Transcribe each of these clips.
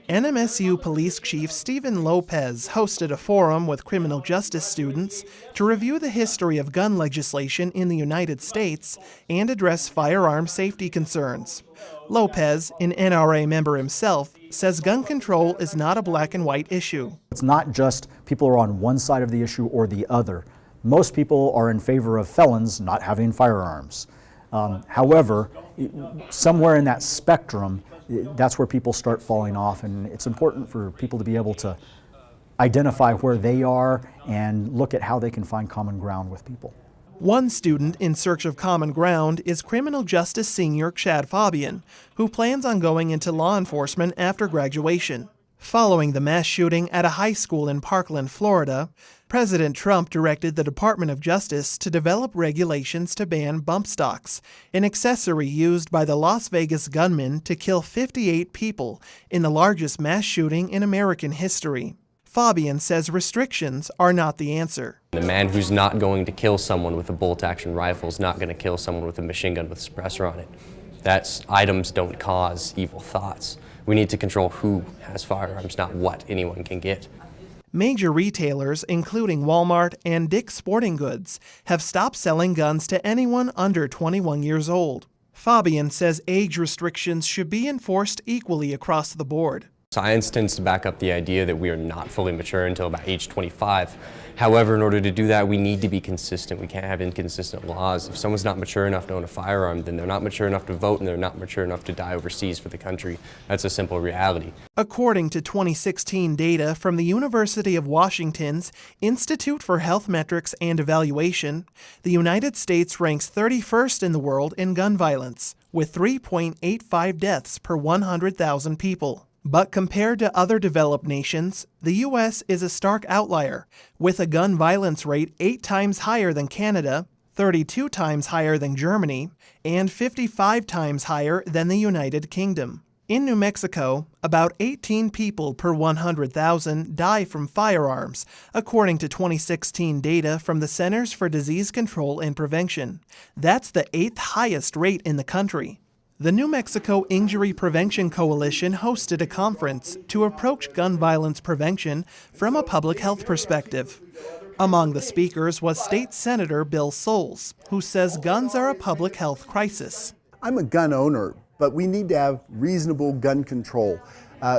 NMSU Police Chief Stephen Lopez hosted a forum with criminal justice students to review the history of gun legislation in the United States and address firearm safety concerns. Lopez, an NRA member himself, says gun control is not a black and white issue. It's not just people are on one side of the issue or the other. Most people are in favor of felons not having firearms. However, somewhere in that spectrum, that's where people start falling off, and it's important for people to be able to identify where they are and look at how they can find common ground with people. One student in search of common ground is criminal justice senior Chad Fabian, who plans on going into law enforcement after graduation. Following the mass shooting at a high school in Parkland, Florida, President Trump directed the Department of Justice to develop regulations to ban bump stocks, an accessory used by the Las Vegas gunman to kill 58 people in the largest mass shooting in American history. Fabian says restrictions are not the answer. The man who's not going to kill someone with a bolt-action rifle is not going to kill someone with a machine gun with a suppressor on it. Items don't cause evil thoughts. We need to control who has firearms, not what anyone can get. Major retailers, including Walmart and Dick's Sporting Goods, have stopped selling guns to anyone under 21 years old. Fabian says age restrictions should be enforced equally across the board. Science tends to back up the idea that we are not fully mature until about age 25. However, in order to do that, we need to be consistent. We can't have inconsistent laws. If someone's not mature enough to own a firearm, then they're not mature enough to vote and they're not mature enough to die overseas for the country. That's a simple reality. According to 2016 data from the University of Washington's Institute for Health Metrics and Evaluation, the United States ranks 31st in the world in gun violence, with 3.85 deaths per 100,000 people. But compared to other developed nations, the U.S. is a stark outlier, with a gun violence rate 8 times higher than Canada, 32 times higher than Germany, and 55 times higher than the United Kingdom. In New Mexico, about 18 people per 100,000 die from firearms, according to 2016 data from the Centers for Disease Control and Prevention. That's the 8th highest rate in the country. The New Mexico Injury Prevention Coalition hosted a conference to approach gun violence prevention from a public health perspective. Among the speakers was State Senator Bill Soules, who says guns are a public health crisis. I'm a gun owner, but we need to have reasonable gun control.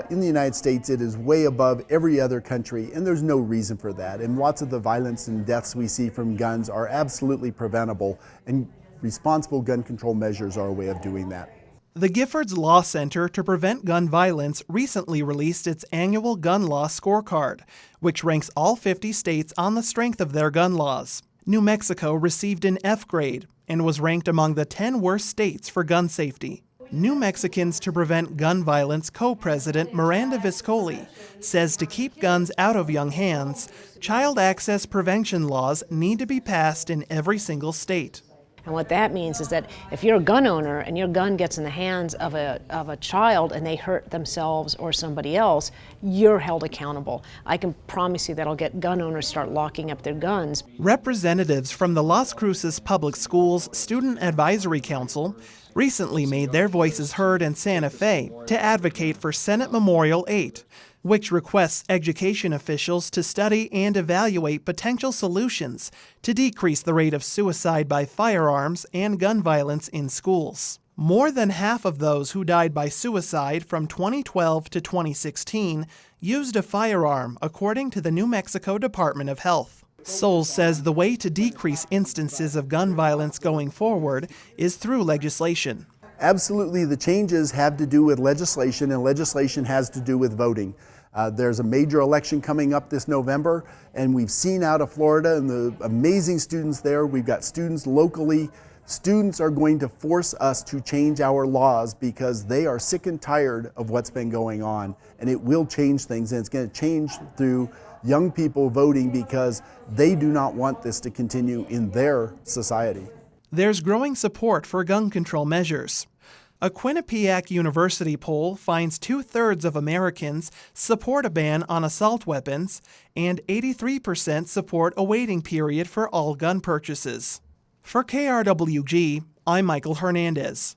In the United States, it is way above every other country, and there's no reason for that. And lots of the violence and deaths we see from guns are absolutely preventable, and responsible gun control measures are a way of doing that. The Giffords Law Center to Prevent Gun Violence recently released its annual gun law scorecard, which ranks all 50 states on the strength of their gun laws. New Mexico received an F grade and was ranked among the 10 worst states for gun safety. New Mexicans to Prevent Gun Violence co-president Miranda Viscoli says to keep guns out of young hands, child access prevention laws need to be passed in every single state. And what that means is that if you're a gun owner and your gun gets in the hands of a child and they hurt themselves or somebody else, you're held accountable. I can promise you that'll get gun owners start locking up their guns. Representatives from the Las Cruces Public Schools Student Advisory Council recently made their voices heard in Santa Fe to advocate for Senate Memorial 8, which requests education officials to study and evaluate potential solutions to decrease the rate of suicide by firearms and gun violence in schools. More than half of those who died by suicide from 2012 to 2016 used a firearm, according to the New Mexico Department of Health. Soules says the way to decrease instances of gun violence going forward is through legislation. Absolutely, the changes have to do with legislation, and legislation has to do with voting. There's a major election coming up this November, and we've seen out of Florida and the amazing students there. We've got students locally. Students are going to force us to change our laws because they are sick and tired of what's been going on, and it will change things, and it's going to change through young people voting because they do not want this to continue in their society. There's growing support for gun control measures. A Quinnipiac University poll finds 2/3 of Americans support a ban on assault weapons, and 83% support a waiting period for all gun purchases. For KRWG, I'm Michael Hernandez.